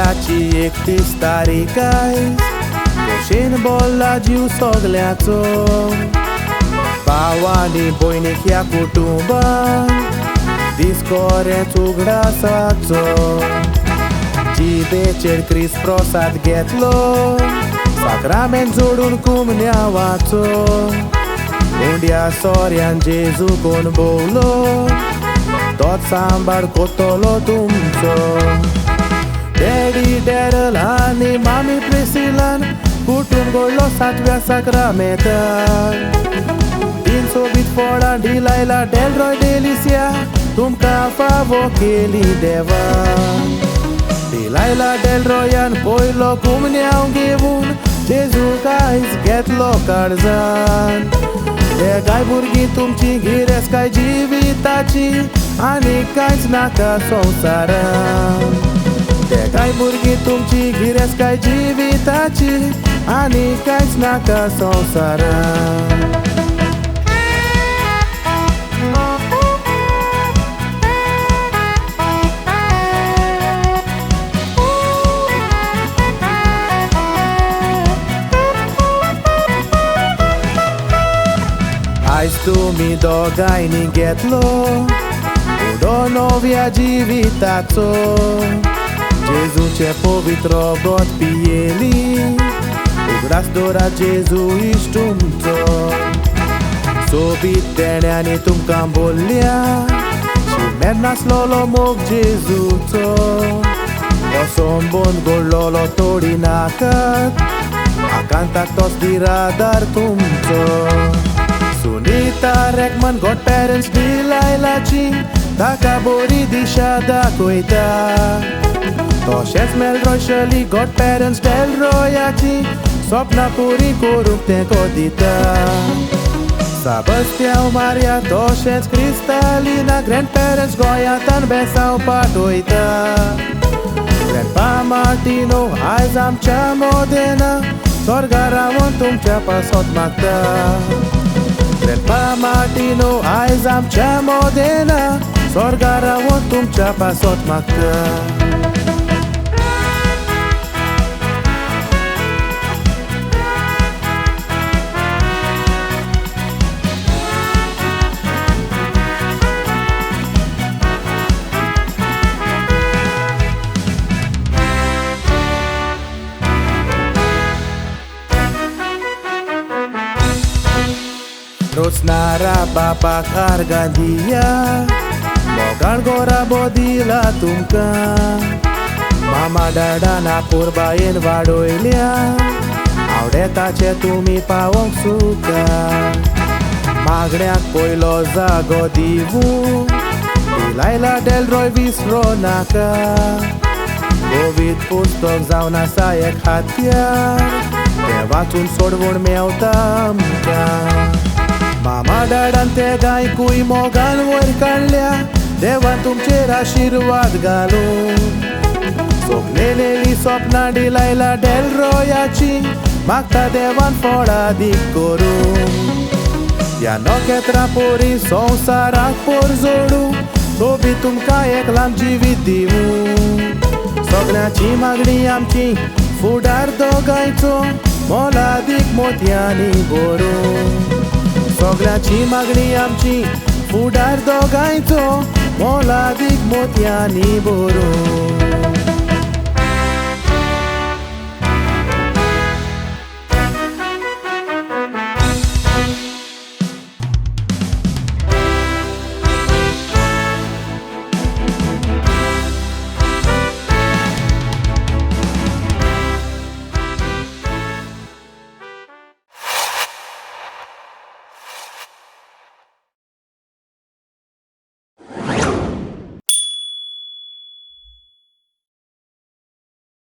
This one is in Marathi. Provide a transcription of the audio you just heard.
वर्साची 31 तारीख आयज खोशेन बोल्ला जीव सगल्याचो भाव आनी भयणीक ह्या कुटुंबान दीस कोरेंच उगडासाचो जिबेचेर क्रिस प्रसाद घेतलो साक्रामेंत जोडून कुमन्यावाचो उंड्या सोऱ्यान जेजू कोण भोवलो तोच सांबाळ कोत्तलो तुमचो डॅडी डॅरल आनी मामी प्रिसिलान कुटुंब घडलो 7व्या साक्रामेंतान तीन सोबीत फोडां ढिलायला डेलरॉय डेलिसिया तुमकां फावो केली देवान ढिलायला डेलरॉयान पयलो कुमन्याव घेवून जेजू आयज घेतलो काळजान हे गाय भुरगीं तुमची गिरेस्काय जिविताची आनी कांयच नाका संवसारान ते गाय भुरगीं तुमची गिरेस्काय जिविताची आनी कांयच नाका संवसारान आयज तुमी दोगांयनी घेतलो उडो नव्या जिविताचो जेजूचे पवित्र रगत पियेली उगडास दोरा जेजू इश्ट तुमचो सोबीत तेण्यानी तुमकां बोल्ल्या शिमेर नासलोलो मोग जेजूचो हो सोंबोन घडलोलो तोडी नाकात आकांताक तोच बिरादार तुमचो सुनीता रेकमन गॉड पेरेंट्स ढिलायलाची ताका बरी दिशा दाखयता तशेंच मेलरॉय गॉड पेरेंट्स डेलरॉयाची सपनां पुरी करूंक ते दिता साबस्त्यांव मारिया तशेंच क्रिस्तालिना ग्रँड पेरेंट्स गोंयांतान बेसांव पाठयता ग्रँडपा मार्टिनो आयज आमच्या मोदेना स्वर्गा रावून तुमच्या पासत मागता ग्रँडपा मार्टिनो आयज आमच्या मोदेना स्वर्गा रावून तुमच्या पासत मागता रोसनारा बापाक आर्गां दिया मोगाळ गोरा बोदिला तुमकां मामा डाडान आपूरबायेन वाडोयल्या आवडेताचे तुमी पावोंक सुका मागण्याक पयलो जागो दिवूं ढिलायला डेलरॉय विसरो नाका कोवीद पुस्तक जावन आसा एक हात्यार तें वाचून सोडवून मेवता आमकां मामा डाडान ते गायकूय मोगान वयर काडल्या देवान तुमचेर आशिर्वाद घालून सोपलेली सपनां ढिलायला डेलरॉयाची मागता देवान फळां दीक करूं ह्या नखेत्रां पोरी संवसाराक पोर जोडूं सोबी तुमकां एक लांब जिवीत दिवूं सगळ्यांची मागणी आमची फुडार दोगांयचो मोलादीक मोतयांनी भरूं सगळ्यांची मागणी आमची फुडार दोगांयचो मोलादीक मोतयांनी भरूं